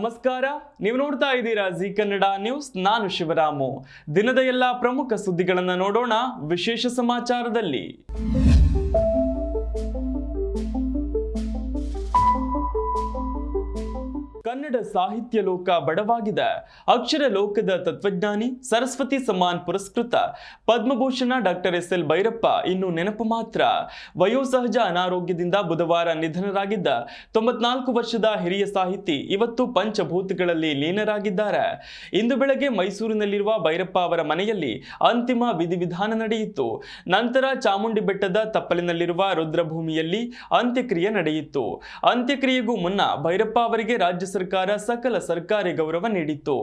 ನಮಸ್ಕಾರ, ನೀವು ನೋಡ್ತಾ ಇದ್ದೀರಾ ಜಿ ಕನ್ನಡ ನ್ಯೂಸ್. ನಾನು ಶಿವರಾಮು. ದಿನದ ಎಲ್ಲ ಪ್ರಮುಖ ಸುದ್ದಿಗಳನ್ನು ನೋಡೋಣ ವಿಶೇಷ ಸಮಾಚಾರದಲ್ಲಿ. ಕನ್ನಡ ಸಾಹಿತ್ಯ ಲೋಕ ಬಡವಾಗಿದೆ. ಅಕ್ಷರ ಲೋಕದ ತತ್ವಜ್ಞಾನಿ, ಸರಸ್ವತಿ ಸಮ್ಮಾನ್ ಪುರಸ್ಕೃತ ಪದ್ಮಭೂಷಣ ಡಾಕ್ಟರ್ ಎಸ್.ಎಲ್. ಭೈರಪ್ಪ ಇನ್ನು ನೆನಪು ಮಾತ್ರ. ವಯೋಸಹಜ ಅನಾರೋಗ್ಯದಿಂದ ಬುಧವಾರ ನಿಧನರಾಗಿದ್ದ 94 ವರ್ಷದ ಹಿರಿಯ ಸಾಹಿತಿ ಇವತ್ತು ಪಂಚಭೂತಗಳಲ್ಲಿ ಲೀನರಾಗಿದ್ದಾರೆ. ಇಂದು ಬೆಳಗ್ಗೆ ಮೈಸೂರಿನಲ್ಲಿರುವ ಭೈರಪ್ಪ ಅವರ ಮನೆಯಲ್ಲಿ ಅಂತಿಮ ವಿಧಿವಿಧಾನ ನಡೆಯಿತು. ನಂತರ ಚಾಮುಂಡಿ ಬೆಟ್ಟದ ತಪ್ಪಲಿನಲ್ಲಿರುವ ರುದ್ರಭೂಮಿಯಲ್ಲಿ ಅಂತ್ಯಕ್ರಿಯೆ ನಡೆಯಿತು. ಅಂತ್ಯಕ್ರಿಯೆಗೂ ಮುನ್ನ ಭೈರಪ್ಪ ಅವರಿಗೆ ರಾಜ್ಯ ಸರ್ಕಾರ ಸಕಲ ಸರ್ಕಾರಿ ಗೌರವ ನೀಡಿತ್ತು.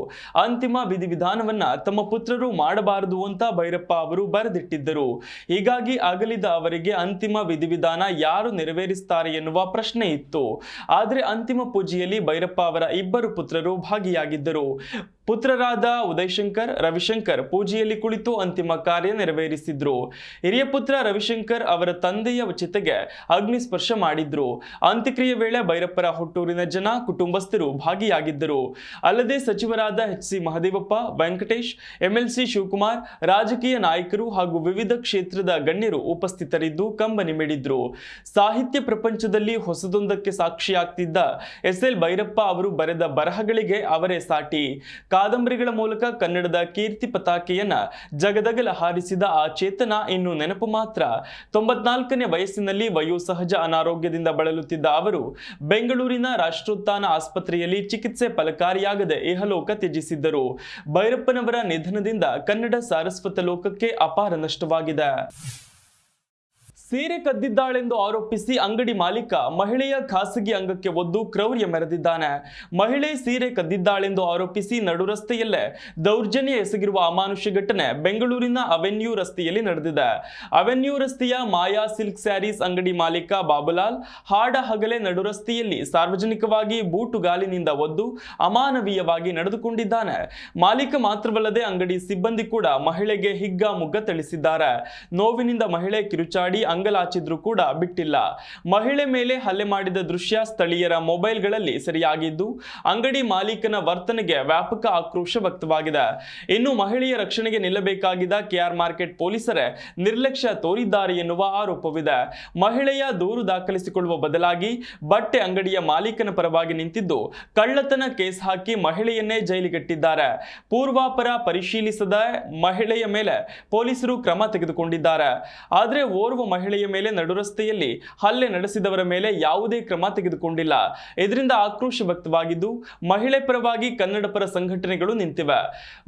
ಅಂತಿಮ ವಿಧಿವಿಧಾನವನ್ನ ತಮ್ಮ ಪುತ್ರರು ಮಾಡಬಾರದು ಅಂತ ಭೈರಪ್ಪ ಅವರು ಬರೆದಿಟ್ಟಿದ್ದರು. ಹೀಗಾಗಿ ಅಗಲಿದ ಅವರಿಗೆ ಅಂತಿಮ ವಿಧಿವಿಧಾನ ಯಾರು ನೆರವೇರಿಸುತ್ತಾರೆ ಎನ್ನುವ ಪ್ರಶ್ನೆ ಇತ್ತು. ಆದರೆ ಅಂತಿಮ ಪೂಜೆಯಲ್ಲಿ ಭೈರಪ್ಪ ಅವರ ಇಬ್ಬರು ಪುತ್ರರು ಭಾಗಿಯಾಗಿದ್ದರು. ಪುತ್ರರಾದ ಉದಯಶಂಕರ್, ರವಿಶಂಕರ್ ಪೂಜೆಯಲ್ಲಿ ಕುಳಿತು ಅಂತಿಮ ಕಾರ್ಯ ನೆರವೇರಿಸಿದ್ರು. ಹಿರಿಯ ಪುತ್ರ ರವಿಶಂಕರ್ ಅವರ ತಂದೆಯ ಚಿತೆಗೆ ಅಗ್ನಿ ಸ್ಪರ್ಶ ಮಾಡಿದ್ರು. ಅಂತ್ಯಕ್ರಿಯೆ ವೇಳೆ ಭೈರಪ್ಪರ ಹುಟ್ಟೂರಿನ ಜನ, ಕುಟುಂಬಸ್ಥರು ಭಾಗಿಯಾಗಿದ್ದರು. ಅಲ್ಲದೆ ಸಚಿವರಾದ ಎಚ್.ಸಿ. ಮಹದೇವಪ್ಪ, ವೆಂಕಟೇಶ್, ಎಂಎಲ್ಸಿ ಶಿವಕುಮಾರ್, ರಾಜಕೀಯ ನಾಯಕರು ಹಾಗೂ ವಿವಿಧ ಕ್ಷೇತ್ರದ ಗಣ್ಯರು ಉಪಸ್ಥಿತರಿದ್ದು ಕಂಬನಿ ಮಿಡಿದ್ರು. ಸಾಹಿತ್ಯ ಪ್ರಪಂಚದಲ್ಲಿ ಹೊಸದೊಂದಕ್ಕೆ ಸಾಕ್ಷಿಯಾಗ್ತಿದ್ದ ಎಸ್.ಎಲ್. ಭೈರಪ್ಪ ಅವರು ಬರೆದ ಬರಹಗಳಿಗೆ ಅವರೇ ಸಾಟಿ. ಕಾದಂಬರಿಗಳ ಮೂಲಕ ಕನ್ನಡದ ಕೀರ್ತಿ ಪತಾಕೆಯನ್ನ ಜಗದಗಲ ಹಾರಿಸಿದ ಆ ಚೇತನ ಇನ್ನು ನೆನಪು ಮಾತ್ರ. 94ನೇ ವಯಸ್ಸಿನಲ್ಲಿ ವಯೋಸಹಜ ಅನಾರೋಗ್ಯದಿಂದ ಬಳಲುತ್ತಿದ್ದ ಅವರು ಬೆಂಗಳೂರಿನ ರಾಷ್ಟ್ರೋತ್ಥಾನ ಆಸ್ಪತ್ರೆಯಲ್ಲಿ ಚಿಕಿತ್ಸೆ ಫಲಕಾರಿಯಾಗದೆ ಇಹಲೋಕ ತ್ಯಜಿಸಿದ್ದರು. ಭೈರಪ್ಪನವರ ನಿಧನದಿಂದ ಕನ್ನಡ ಸಾರಸ್ವತ ಲೋಕಕ್ಕೆ ಅಪಾರ ನಷ್ಟವಾಗಿದೆ. ಸೀರೆ ಕದ್ದಿದ್ದಾಳೆಂದು ಆರೋಪಿಸಿ ಅಂಗಡಿ ಮಾಲೀಕ ಮಹಿಳೆಯ ಖಾಸಗಿ ಅಂಗಕ್ಕೆ ಒದ್ದು ಕ್ರೌರ್ಯ ಮೆರೆದಿದ್ದಾನೆ. ಮಹಿಳೆ ಸೀರೆ ಕದ್ದಿದ್ದಾಳೆಂದು ಆರೋಪಿಸಿ ನಡು ರಸ್ತೆಯಲ್ಲೇ ದೌರ್ಜನ್ಯ ಎಸಗಿರುವ ಅಮಾನುಷ ಘಟನೆ ಬೆಂಗಳೂರಿನ ಅವೆನ್ಯೂ ರಸ್ತೆಯಲ್ಲಿ ನಡೆದಿದೆ. ಅವೆನ್ಯೂ ರಸ್ತೆಯ ಮಾಯಾ ಸಿಲ್ಕ್ ಸ್ಯಾರೀಸ್ ಅಂಗಡಿ ಮಾಲೀಕ ಬಾಬುಲಾಲ್ ಹಾಡ ಹಗಲೇ ನಡು ರಸ್ತೆಯಲ್ಲಿ ಸಾರ್ವಜನಿಕವಾಗಿ ಬೂಟುಗಾಲಿನಿಂದ ಒದ್ದು ಅಮಾನವೀಯವಾಗಿ ನಡೆದುಕೊಂಡಿದ್ದಾನೆ. ಮಾಲೀಕ ಮಾತ್ರವಲ್ಲದೆ ಅಂಗಡಿ ಸಿಬ್ಬಂದಿ ಕೂಡ ಮಹಿಳೆಗೆ ಹಿಗ್ಗಾಮುಗ್ಗ ಥಳಿಸಿದ್ದಾರೆ. ನೋವಿನಿಂದ ಮಹಿಳೆ ಕಿರುಚಾಡಿ ಅಂಗಲಾಚಿದ್ರು ಕೂಡ ಬಿಟ್ಟಿಲ್ಲ. ಮಹಿಳೆ ಮೇಲೆ ಹಲ್ಲೆ ಮಾಡಿದ ದೃಶ್ಯ ಸ್ಥಳೀಯರ ಮೊಬೈಲ್ಗಳಲ್ಲಿ ಸೆರೆಯಾಗಿದ್ದು ಅಂಗಡಿ ಮಾಲೀಕನ ವರ್ತನೆಗೆ ವ್ಯಾಪಕ ಆಕ್ರೋಶ ವ್ಯಕ್ತವಾಗಿದೆ. ಇನ್ನು ಮಹಿಳೆಯ ರಕ್ಷಣೆಗೆ ನಿಲ್ಲಬೇಕಾಗಿದ್ದ ಕೆಆರ್ ಮಾರ್ಕೆಟ್ ಪೊಲೀಸರೇ ನಿರ್ಲಕ್ಷ್ಯ ತೋರಿದ್ದಾರೆ ಎನ್ನುವ ಆರೋಪವಿದೆ. ಮಹಿಳೆಯ ದೂರು ದಾಖಲಿಸಿಕೊಳ್ಳುವ ಬದಲಾಗಿ ಬಟ್ಟೆ ಅಂಗಡಿಯ ಮಾಲೀಕನ ಪರವಾಗಿ ನಿಂತಿದ್ದು ಕಳ್ಳತನ ಕೇಸ್ ಹಾಕಿ ಮಹಿಳೆಯನ್ನೇ ಜೈಲಿಗಟ್ಟಿದ್ದಾರೆ. ಪೂರ್ವಾಪರ ಪರಿಶೀಲಿಸದ ಮಹಿಳೆಯ ಮೇಲೆ ಪೊಲೀಸರು ಕ್ರಮ ತೆಗೆದುಕೊಂಡಿದ್ದಾರೆ. ಆದರೆ ಓರ್ವ ಮಹಿಳೆಯ ಮೇಲೆ ನಡುರಸ್ತೆಯಲ್ಲಿ ಹಲ್ಲೆ ನಡೆಸಿದವರ ಮೇಲೆ ಯಾವುದೇ ಕ್ರಮ ತೆಗೆದುಕೊಂಡಿಲ್ಲ. ಇದರಿಂದ ಆಕ್ರೋಶ ವ್ಯಕ್ತವಾಗಿದ್ದು ಮಹಿಳೆ ಪರವಾಗಿ ಕನ್ನಡ ಪರ ಸಂಘಟನೆಗಳು ನಿಂತಿವೆ.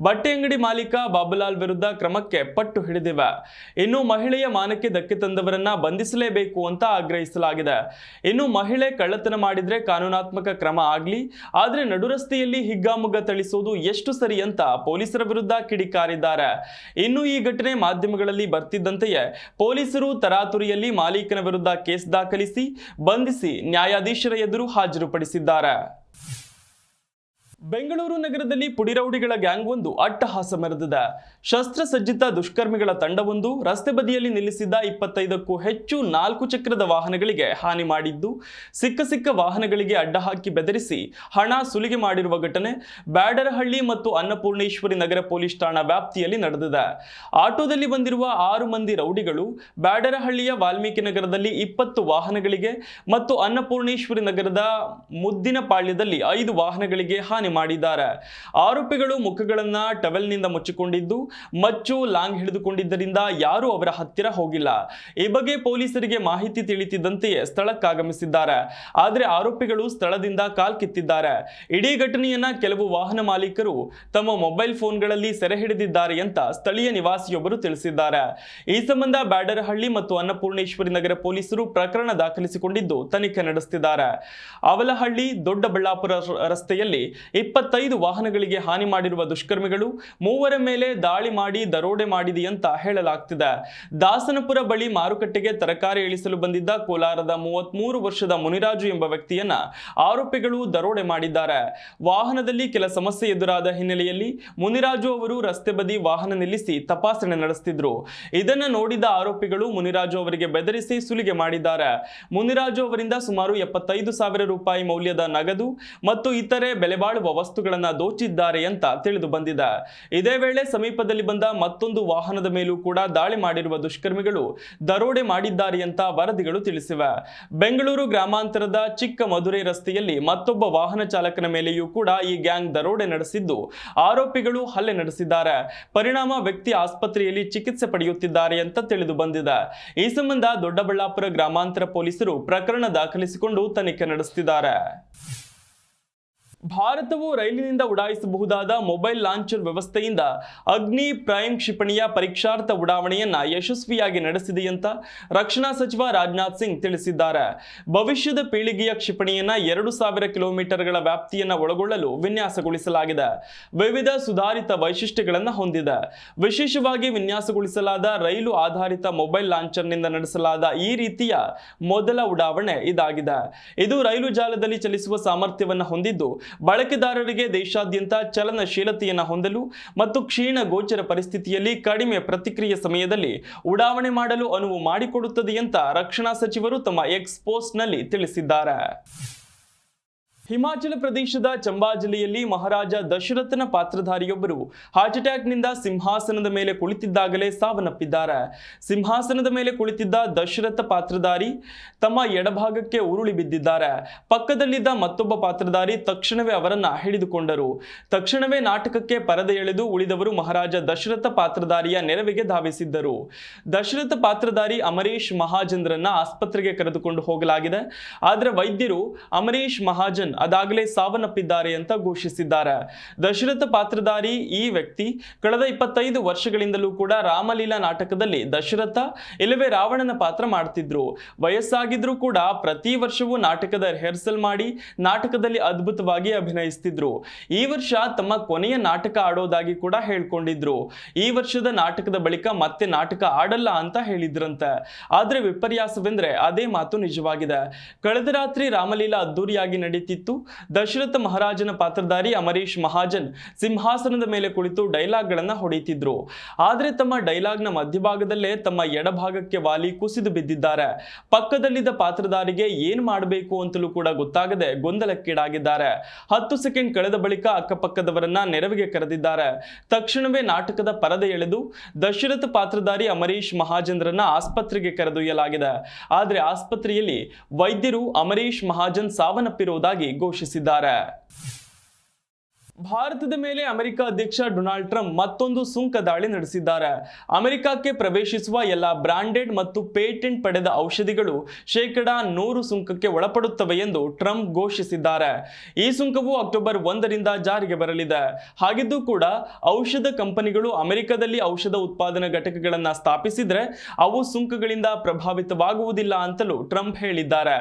ಬಟ್ಟೆ ಅಂಗಡಿ ಮಾಲೀಕ ಬಾಬುಲಾಲ್ ವಿರುದ್ಧ ಕ್ರಮಕ್ಕೆ ಪಟ್ಟು ಹಿಡಿದಿವೆ. ಇನ್ನು ಮಹಿಳೆಯ ಮಾನಕ್ಕೆ ಧಕ್ಕೆ ತಂದವರನ್ನ ಬಂಧಿಸಲೇಬೇಕು ಅಂತ ಆಗ್ರಹಿಸಲಾಗಿದೆ. ಇನ್ನು ಮಹಿಳೆ ಕಳ್ಳತನ ಮಾಡಿದ್ರೆ ಕಾನೂನಾತ್ಮಕ ಕ್ರಮ ಆಗ್ಲಿ, ಆದ್ರೆ ನಡುರಸ್ತೆಯಲ್ಲಿ ಹಿಗ್ಗಾಮುಗ್ಗ ಥಳಿಸೋದು ಎಷ್ಟು ಸರಿ ಅಂತ ಪೊಲೀಸರ ವಿರುದ್ಧ ಕಿಡಿಕಾರಿದ್ದಾರೆ. ಇನ್ನು ಈ ಘಟನೆ ಮಾಧ್ಯಮಗಳಲ್ಲಿ ಬರ್ತಿದ್ದಂತೆಯೇ ಪೊಲೀಸರು ತರಾತುರಿಯಲ್ಲಿ ಮಾಲೀಕನ ವಿರುದ್ಧ ಕೇಸ್ ದಾಖಲಿಸಿ ಬಂಧಿಸಿ ನ್ಯಾಯಾಧೀಶರ ಎದುರು ಹಾಜರುಪಡಿಸಿದ್ದಾರೆ. ಬೆಂಗಳೂರು ನಗರದಲ್ಲಿ ಪುಡಿರೌಡಿಗಳ ಗ್ಯಾಂಗ್ ಒಂದು ಅಟ್ಟಹಾಸ ಮೆರೆದಿದೆ. ಶಸ್ತ್ರಸಜ್ಜಿತ ದುಷ್ಕರ್ಮಿಗಳ ತಂಡವೊಂದು ರಸ್ತೆ ಬದಿಯಲ್ಲಿ ನಿಲ್ಲಿಸಿದ್ದ 25ಕ್ಕೂ ಹೆಚ್ಚು 4 ಚಕ್ರದ ವಾಹನಗಳಿಗೆ ಹಾನಿ ಮಾಡಿದ್ದು, ಸಿಕ್ಕ ವಾಹನಗಳಿಗೆ ಅಡ್ಡ ಹಾಕಿ ಬೆದರಿಸಿ ಹಣ ಸುಲಿಗೆ ಮಾಡಿರುವ ಘಟನೆ ಬ್ಯಾಡರಹಳ್ಳಿ ಮತ್ತು ಅನ್ನಪೂರ್ಣೇಶ್ವರಿ ನಗರ ಪೊಲೀಸ್ ಠಾಣಾ ವ್ಯಾಪ್ತಿಯಲ್ಲಿ ನಡೆದಿದೆ. ಆಟೋದಲ್ಲಿ ಬಂದಿರುವ 6 ಮಂದಿ ರೌಡಿಗಳು ಬ್ಯಾಡರಹಳ್ಳಿಯ ವಾಲ್ಮೀಕಿ ನಗರದಲ್ಲಿ 20 ವಾಹನಗಳಿಗೆ ಮತ್ತು ಅನ್ನಪೂರ್ಣೇಶ್ವರಿ ನಗರದ ಮುದ್ದಿನಪಾಳ್ಯದಲ್ಲಿ 5 ವಾಹನಗಳಿಗೆ ಹಾನಿ ಮಾಡಿದ್ದಾರೆ. ಆರೋಪಿಗಳು ಮುಖಗಳನ್ನ ಟವೆಲ್ನಿಂದ ಮುಚ್ಚಿಕೊಂಡಿದ್ದು ಮಚ್ಚು ಲಾಂಗ್ ಹಿಡಿದುಕೊಂಡಿದ್ದರಿಂದ ಯಾರೂ ಅವರ ಹತ್ತಿರ ಹೋಗಿಲ್ಲ. ಈ ಬಗ್ಗೆ ಪೊಲೀಸರಿಗೆ ಮಾಹಿತಿ ತಿಳಿತಿದ್ದಂತೆಯೇ ಸ್ಥಳಕ್ಕಾಗಮಿಸಿದ್ದಾರೆ. ಆದರೆ ಆರೋಪಿಗಳು ಸ್ಥಳದಿಂದ ಕಾಲ್ಕಿತ್ತಿದ್ದಾರೆ. ಇಡೀ ಘಟನೆಯನ್ನ ಕೆಲವು ವಾಹನ ಮಾಲೀಕರು ತಮ್ಮ ಮೊಬೈಲ್ ಫೋನ್ಗಳಲ್ಲಿ ಸೆರೆ ಹಿಡಿದಿದ್ದಾರೆ ಅಂತ ಸ್ಥಳೀಯ ನಿವಾಸಿಯೊಬ್ಬರು ತಿಳಿಸಿದ್ದಾರೆ. ಈ ಸಂಬಂಧ ಬ್ಯಾಡರಹಳ್ಳಿ ಮತ್ತು ಅನ್ನಪೂರ್ಣೇಶ್ವರಿ ನಗರ ಪೊಲೀಸರು ಪ್ರಕರಣ ದಾಖಲಿಸಿಕೊಂಡಿದ್ದು ತನಿಖೆ ನಡೆಸುತ್ತಿದ್ದಾರೆ. ಅವಲಹಳ್ಳಿ ದೊಡ್ಡಬಳ್ಳಾಪುರ ರಸ್ತೆಯಲ್ಲಿ 25 ವಾಹನಗಳಿಗೆ ಹಾನಿ ಮಾಡಿರುವ ದುಷ್ಕರ್ಮಿಗಳು 3 ಮೇಲೆ ದಾಳಿ ಮಾಡಿ ದರೋಡೆ ಮಾಡಿದೆ ಅಂತ ಹೇಳಲಾಗ್ತಿದೆ. ದಾಸನಪುರ ಬಳಿ ಮಾರುಕಟ್ಟೆಗೆ ತರಕಾರಿ ಇಳಿಸಲು ಬಂದಿದ್ದ ಕೋಲಾರದ 33 ವರ್ಷದ ಮುನಿರಾಜು ಎಂಬ ವ್ಯಕ್ತಿಯನ್ನ ಆರೋಪಿಗಳು ದರೋಡೆ ಮಾಡಿದ್ದಾರೆ. ವಾಹನದಲ್ಲಿ ಕೆಲ ಸಮಸ್ಯೆ ಎದುರಾದ ಹಿನ್ನೆಲೆಯಲ್ಲಿ ಮುನಿರಾಜು ಅವರು ರಸ್ತೆ ಬದಿ ವಾಹನ ನಿಲ್ಲಿಸಿ ತಪಾಸಣೆ ನಡೆಸುತ್ತಿದ್ರು. ಇದನ್ನು ನೋಡಿದ ಆರೋಪಿಗಳು ಮುನಿರಾಜು ಅವರಿಗೆ ಬೆದರಿಸಿ ಸುಲಿಗೆ ಮಾಡಿದ್ದಾರೆ. ಮುನಿರಾಜು ಅವರಿಂದ ಸುಮಾರು 75,000 ರೂಪಾಯಿ ಮೌಲ್ಯದ ನಗದು ಮತ್ತು ಇತರೆ ಬೆಲೆಬಾಳುವ ವಸ್ತುಗಳನ್ನು ದೋಚಿದ್ದಾರೆ ಅಂತ ತಿಳಿದು ಬಂದಿದೆ. ಇದೇ ವೇಳೆ ಸಮೀಪದಲ್ಲಿ ಬಂದ ಮತ್ತೊಂದು ವಾಹನದ ಮೇಲೂ ಕೂಡ ದಾಳಿ ಮಾಡಿರುವ ದುಷ್ಕರ್ಮಿಗಳು ದರೋಡೆ ಮಾಡಿದ್ದಾರೆ ಅಂತ ವರದಿಗಳು ತಿಳಿಸಿವೆ. ಬೆಂಗಳೂರು ಗ್ರಾಮಾಂತರದ ಚಿಕ್ಕ ಮಧುರೈ ರಸ್ತೆಯಲ್ಲಿ ಮತ್ತೊಬ್ಬ ವಾಹನ ಚಾಲಕನ ಮೇಲೆಯೂ ಕೂಡ ಈ ಗ್ಯಾಂಗ್ ದರೋಡೆ ನಡೆಸಿದ್ದು ಆರೋಪಿಗಳು ಹಲ್ಲೆ ನಡೆಸಿದ್ದಾರೆ. ಪರಿಣಾಮ ವ್ಯಕ್ತಿ ಆಸ್ಪತ್ರೆಯಲ್ಲಿ ಚಿಕಿತ್ಸೆ ಪಡೆಯುತ್ತಿದ್ದಾರೆ ಅಂತ ತಿಳಿದು ಬಂದಿದೆ. ಈ ಸಂಬಂಧ ದೊಡ್ಡಬಳ್ಳಾಪುರ ಗ್ರಾಮಾಂತರ ಪೊಲೀಸರು ಪ್ರಕರಣ ದಾಖಲಿಸಿಕೊಂಡು ತನಿಖೆ ನಡೆಸುತ್ತಿದ್ದಾರೆ. ಭಾರತವು ರೈಲಿನಿಂದ ಉಡಾಯಿಸಬಹುದಾದ ಮೊಬೈಲ್ ಲಾಂಚರ್ ವ್ಯವಸ್ಥೆಯಿಂದ ಅಗ್ನಿ ಪ್ರೈಮ್ ಕ್ಷಿಪಣಿಯ ಪರೀಕ್ಷಾರ್ಥ ಉಡಾವಣೆಯನ್ನ ಯಶಸ್ವಿಯಾಗಿ ನಡೆಸಿದೆ ಅಂತ ರಕ್ಷಣಾ ಸಚಿವ ರಾಜನಾಥ್ ಸಿಂಗ್ ತಿಳಿಸಿದ್ದಾರೆ. ಭವಿಷ್ಯದ ಪೀಳಿಗೆಯ ಕ್ಷಿಪಣಿಯನ್ನ 2000 ಕಿಲೋಮೀಟರ್ಗಳ ವ್ಯಾಪ್ತಿಯನ್ನು ಒಳಗೊಳ್ಳಲು ವಿನ್ಯಾಸಗೊಳಿಸಲಾಗಿದೆ. ವಿವಿಧ ಸುಧಾರಿತ ವೈಶಿಷ್ಟ್ಯಗಳನ್ನು ಹೊಂದಿದೆ. ವಿಶೇಷವಾಗಿ ವಿನ್ಯಾಸಗೊಳಿಸಲಾದ ರೈಲು ಆಧಾರಿತ ಮೊಬೈಲ್ ಲಾಂಚರ್ನಿಂದ ನಡೆಸಲಾದ ಈ ರೀತಿಯ ಮೊದಲ ಉಡಾವಣೆ ಇದಾಗಿದೆ. ಇದು ರೈಲು ಜಾಲದಲ್ಲಿ ಚಲಿಸುವ ಸಾಮರ್ಥ್ಯವನ್ನು ಹೊಂದಿದ್ದು ಬಳಕೆದಾರರಿಗೆ ದೇಶಾದ್ಯಂತ ಚಲನಶೀಲತೆಯನ್ನು ಹೊಂದಲು ಮತ್ತು ಕ್ಷೀಣ ಗೋಚರ ಪರಿಸ್ಥಿತಿಯಲ್ಲಿ ಕಡಿಮೆ ಪ್ರತಿಕ್ರಿಯೆ ಸಮಯದಲ್ಲಿ ಉಡಾವಣೆ ಮಾಡಲು ಅನುವು ಮಾಡಿಕೊಡುತ್ತದೆ ಅಂತ ರಕ್ಷಣಾ ಸಚಿವರು ತಮ್ಮ ಎಕ್ಸ್ ಪೋಸ್ಟ್ನಲ್ಲಿ ತಿಳಿಸಿದ್ದಾರೆ. ಹಿಮಾಚಲ ಪ್ರದೇಶದ ಚಂಬಾ ಜಿಲ್ಲೆಯಲ್ಲಿ ಮಹಾರಾಜ ದಶರಥನ ಪಾತ್ರಧಾರಿಯೊಬ್ಬರು ಹಾರ್ಟ್ ಅಟ್ಯಾಕ್ನಿಂದ ಸಿಂಹಾಸನದ ಮೇಲೆ ಕುಳಿತಿದ್ದಾಗಲೇ ಸಾವನ್ನಪ್ಪಿದ್ದಾರೆ. ಸಿಂಹಾಸನದ ಮೇಲೆ ಕುಳಿತಿದ್ದ ದಶರಥ ಪಾತ್ರಧಾರಿ ತಮ್ಮ ಎಡಭಾಗಕ್ಕೆ ಉರುಳಿ ಬಿದ್ದಿದ್ದಾರೆ. ಪಕ್ಕದಲ್ಲಿದ್ದ ಮತ್ತೊಬ್ಬ ಪಾತ್ರಧಾರಿ ತಕ್ಷಣವೇ ಅವರನ್ನ ಹಿಡಿದುಕೊಂಡರು. ತಕ್ಷಣವೇ ನಾಟಕಕ್ಕೆ ಪರದೆ ಎಳೆದು ಉಳಿದವರು ಮಹಾರಾಜ ದಶರಥ ಪಾತ್ರಧಾರಿಯ ನೆರವಿಗೆ ಧಾವಿಸಿದ್ದರು. ದಶರಥ ಪಾತ್ರಧಾರಿ ಅಮರೀಶ್ ಮಹಾಜನ್ರನ್ನ ಆಸ್ಪತ್ರೆಗೆ ಕರೆದುಕೊಂಡು ಹೋಗಲಾಗಿದೆ. ಆದರೆ ವೈದ್ಯರು ಅಮರೀಶ್ ಮಹಾಜನ್ ಅದಾಗಲೇ ಸಾವನ್ನಪ್ಪಿದ್ದಾರೆ ಅಂತ ಘೋಷಿಸಿದ್ದಾರೆ. ದಶರಥ ಪಾತ್ರಧಾರಿ ಈ ವ್ಯಕ್ತಿ ಕಳೆದ 25 ವರ್ಷಗಳಿಂದಲೂ ಕೂಡ ರಾಮಲೀಲಾ ನಾಟಕದಲ್ಲಿ ದಶರಥ ಇಲ್ಲವೇ ರಾವಣನ ಪಾತ್ರ ಮಾಡ್ತಿದ್ರು. ವಯಸ್ಸಾಗಿದ್ರೂ ಕೂಡ ಪ್ರತಿ ವರ್ಷವೂ ನಾಟಕದ ರಿಹರ್ಸಲ್ ಮಾಡಿ ನಾಟಕದಲ್ಲಿ ಅದ್ಭುತವಾಗಿ ಅಭಿನಯಿಸ್ತಿದ್ರು. ಈ ವರ್ಷ ತಮ್ಮ ಕೊನೆಯ ನಾಟಕ ಆಡೋದಾಗಿ ಕೂಡ ಹೇಳ್ಕೊಂಡಿದ್ರು. ಈ ವರ್ಷದ ನಾಟಕದ ಬಳಿಕ ಮತ್ತೆ ನಾಟಕ ಆಡಲ್ಲ ಅಂತ ಹೇಳಿದ್ರಂತೆ. ಆದ್ರೆ ವಿಪರ್ಯಾಸವೆಂದ್ರೆ ಅದೇ ಮಾತು ನಿಜವಾಗಿದೆ. ಕಳೆದ ರಾತ್ರಿ ರಾಮಲೀಲಾ ಅದ್ದೂರಿಯಾಗಿ ನಡೀತಿತ್ತು. ದಶರಥ ಮಹಾರಾಜನ ಪಾತ್ರಧಾರಿ ಅಮರೀಶ್ ಮಹಾಜನ್ ಸಿಂಹಾಸನದ ಮೇಲೆ ಕುಳಿತು ಡೈಲಾಗ್ಗಳನ್ನ ಹೊಡೆಯುತ್ತಿದ್ರು. ಆದ್ರೆ ತಮ್ಮ ಡೈಲಾಗ್ನ ಮಧ್ಯಭಾಗದಲ್ಲೇ ತಮ್ಮ ಎಡಭಾಗಕ್ಕೆ ವಾಲಿ ಕುಸಿದು ಬಿದ್ದಿದ್ದಾರೆ. ಪಕ್ಕದಲ್ಲಿದ್ದ ಪಾತ್ರಧಾರಿಗೆ ಏನ್ ಮಾಡಬೇಕು ಅಂತಲೂ ಕೂಡ ಗೊತ್ತಾಗದೆ ಗೊಂದಲಕ್ಕೀಡಾಗಿದ್ದಾರೆ. 10 ಸೆಕೆಂಡ್ ಕಳೆದ ಬಳಿಕ ಅಕ್ಕಪಕ್ಕದವರನ್ನ ನೆರವಿಗೆ ಕರೆದಿದ್ದಾರೆ. ತಕ್ಷಣವೇ ನಾಟಕದ ಪರದೆ ಎಳೆದು ದಶರಥ ಪಾತ್ರಧಾರಿ ಅಮರೀಶ್ ಮಹಾಜನ್ರನ್ನ ಆಸ್ಪತ್ರೆಗೆ ಕರೆದೊಯ್ಯಲಾಗಿದೆ. ಆದ್ರೆ ಆಸ್ಪತ್ರೆಯಲ್ಲಿ ವೈದ್ಯರು ಅಮರೀಶ್ ಮಹಾಜನ್ ಸಾವನ್ನಪ್ಪಿರುವುದಾಗಿ ಘೋಷಿಸಿದ್ದಾರೆ. ಭಾರತದ ಮೇಲೆ ಅಮೆರಿಕ ಅಧ್ಯಕ್ಷ ಡೊನಾಲ್ಡ್ ಟ್ರಂಪ್ ಮತ್ತೊಂದು ಸುಂಕ ದಾಳಿ ನಡೆಸಿದ್ದಾರೆ. ಅಮೆರಿಕಕ್ಕೆ ಪ್ರವೇಶಿಸುವ ಎಲ್ಲ ಬ್ರಾಂಡೆಡ್ ಮತ್ತು ಪೇಟೆಂಟ್ ಪಡೆದ ಔಷಧಿಗಳು 100% ಸುಂಕಕ್ಕೆ ಒಳಪಡುತ್ತವೆ ಎಂದು ಟ್ರಂಪ್ ಘೋಷಿಸಿದ್ದಾರೆ. ಈ ಸುಂಕವು ಅಕ್ಟೋಬರ್ 1ರಿಂದ ಜಾರಿಗೆ ಬರಲಿದೆ. ಹಾಗಿದ್ದು ಕೂಡ ಔಷಧ ಕಂಪನಿಗಳು ಅಮೆರಿಕದಲ್ಲಿ ಔಷಧ ಉತ್ಪಾದನಾ ಘಟಕಗಳನ್ನು ಸ್ಥಾಪಿಸಿದ್ರೆ ಅವು ಸುಂಕಗಳಿಂದ ಪ್ರಭಾವಿತವಾಗುವುದಿಲ್ಲ ಅಂತಲೂ ಟ್ರಂಪ್ ಹೇಳಿದ್ದಾರೆ.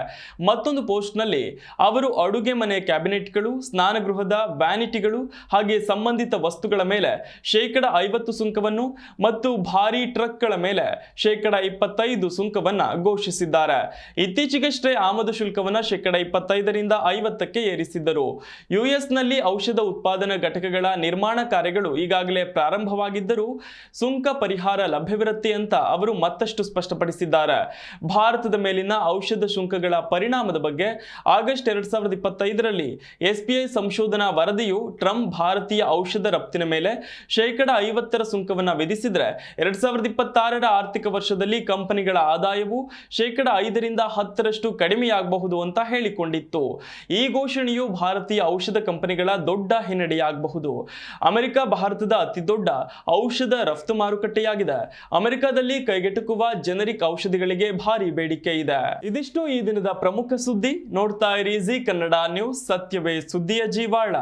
ಮತ್ತೊಂದು ಪೋಸ್ಟ್ನಲ್ಲಿ ಅವರು ಅಡುಗೆ ಮನೆ ಕ್ಯಾಬಿನೆಟ್ಗಳು, ಸ್ನಾನಗೃಹದ ವ್ಯಾನಿಟಿಗಳು ಹಾಗೆ ಸಂಬಂಧಿತ ವಸ್ತುಗಳ ಮೇಲೆ 50% ಸುಂಕವನ್ನು ಮತ್ತು ಭಾರೀ ಟ್ರಕ್ಗಳ ಮೇಲೆ 25% ಸುಂಕವನ್ನ ಘೋಷಿಸಿದ್ದಾರೆ. ಇತ್ತೀಚೆಗಷ್ಟೇ ಆಮದು ಶುಲ್ಕವನ್ನ 25ರಿಂದ 50ಕ್ಕೆ ಏರಿಸಿದ್ದರು. ಯುಎಸ್ನಲ್ಲಿ ಔಷಧ ಉತ್ಪಾದನಾ ಘಟಕಗಳ ನಿರ್ಮಾಣ ಕಾರ್ಯಗಳು ಈಗಾಗಲೇ ಪ್ರಾರಂಭವಾಗಿದ್ದರೂ ಸುಂಕ ಪರಿಹಾರ ಲಭ್ಯವಿರುತ್ತೆ ಅಂತ ಅವರು ಮತ್ತಷ್ಟು ಸ್ಪಷ್ಟಪಡಿಸಿದ್ದಾರೆ. ಭಾರತದ ಮೇಲಿನ ಔಷಧ ಶುಲ್ಕಗಳ ಪರಿಣಾಮದ ಬಗ್ಗೆ ಆಗಸ್ಟ್ 2025ರಲ್ಲಿ ಎಸ್ಬಿಐ ಸಂಶೋಧನಾ ವರದಿಯು ಟ್ರಂಪ್ ಭಾರತೀಯ ಔಷಧ ರಫ್ತಿನ ಮೇಲೆ 50% ಸುಂಕವನ್ನು ವಿಧಿಸಿದ್ರೆ 2026ರ ಆರ್ಥಿಕ ವರ್ಷದಲ್ಲಿ ಕಂಪನಿಗಳ ಆದಾಯವು 5ರಿಂದ 10% ಕಡಿಮೆಯಾಗಬಹುದು ಅಂತ ಹೇಳಿಕೊಂಡಿತ್ತು. ಈ ಘೋಷಣೆಯು ಭಾರತೀಯ ಔಷಧ ಕಂಪನಿಗಳ ದೊಡ್ಡ ಹಿನ್ನಡೆಯಾಗಬಹುದು. ಅಮೆರಿಕ ಭಾರತದ ಅತಿದೊಡ್ಡ ಔಷಧ ರಫ್ತು ಮಾರುಕಟ್ಟೆಯಾಗಿದೆ. ಅಮೆರಿಕದಲ್ಲಿ ಕೈಗೆಟುಕುವ ಜೆನೆರಿಕ್ ಔಷಧಿಗಳಿಗೆ ಭಾರಿ ಬೇಡಿಕೆ ಇದೆ. ಇದಿಷ್ಟು ಈ ದಿನದ ಪ್ರಮುಖ ಸುದ್ದಿ. ನೋಡ್ತಾ ಇರಿ ಜಿ ಕನ್ನಡ ನ್ಯೂಸ್, ಸತ್ಯವೇ ಸುದ್ದಿಯ ಜೀವಾಳ.